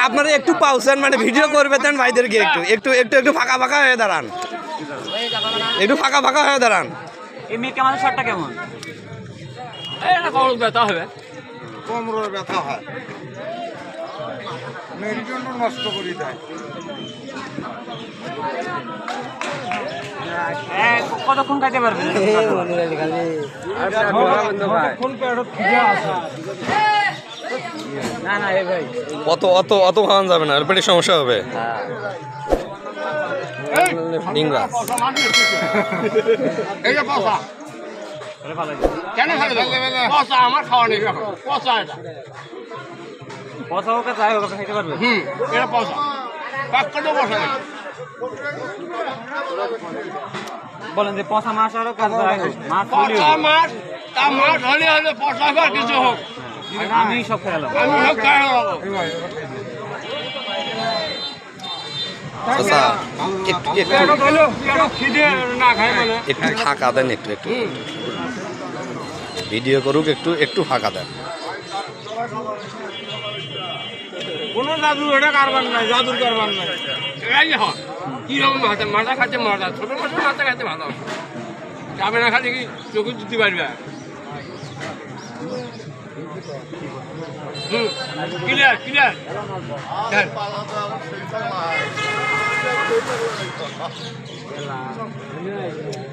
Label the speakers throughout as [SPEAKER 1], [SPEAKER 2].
[SPEAKER 1] আপনারা একটু পাউছেন মানে ভিডিও করবে দেন ভাইদেরকে একটু একটু একটু একটু ফাঁকা ফাঁকা হয়ে দাঁড়ান, একটু ফাঁকা ফাঁকা হয়ে দাঁড়ান।
[SPEAKER 2] এই মির্গা মাছের শটটা কেমন? ব্যথা হবে,
[SPEAKER 3] কোমরের ব্যথা হয়, মেরুদণ্ড নষ্ট করে দেয়।
[SPEAKER 2] কতক্ষণ খাইতে পারবেন? না না ভাই
[SPEAKER 1] অত অত অত খাওয়ান যাবে না, পেটের সমস্যা হবে। ডিংরা
[SPEAKER 3] আমার খাওয়া নেই, পচা এটা
[SPEAKER 2] পচা হোক যাই হোক খাইতে পারবে।
[SPEAKER 3] এটা পচা পাক্কাটাও বসা নেই।
[SPEAKER 2] বলেন যে পচা মাছ আরো কাজ মাছ
[SPEAKER 3] মাছ তা মাছ হলে হলে পচা হোক কিছু হোক,
[SPEAKER 2] আমি সব খেলাম,
[SPEAKER 3] আমি সব খাই
[SPEAKER 1] একটু ফাঁকা দেন, একটু একটু ভিডিও করুক, একটু একটু ফাঁকা দেন।
[SPEAKER 3] কোনো জাদু এটা কারবার নাই, জাদুর কারবার নাই। কি রকম মাথা খাচ্ছে, মজা ছোট মাছের মাথা খাচ্ছে ভালো যাবে না, খালি কি চোখে দিতে পারবে। Clear clear.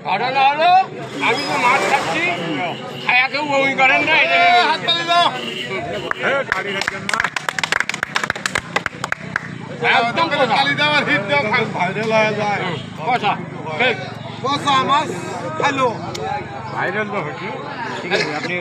[SPEAKER 3] ঘটনা হলো আমি তো মাছ খাচ্ছি, খায়া কেউ বমি করেন না, একদম পচা মাছ খাইলো ভাইরাল।
[SPEAKER 2] ঠিক আছে আপনি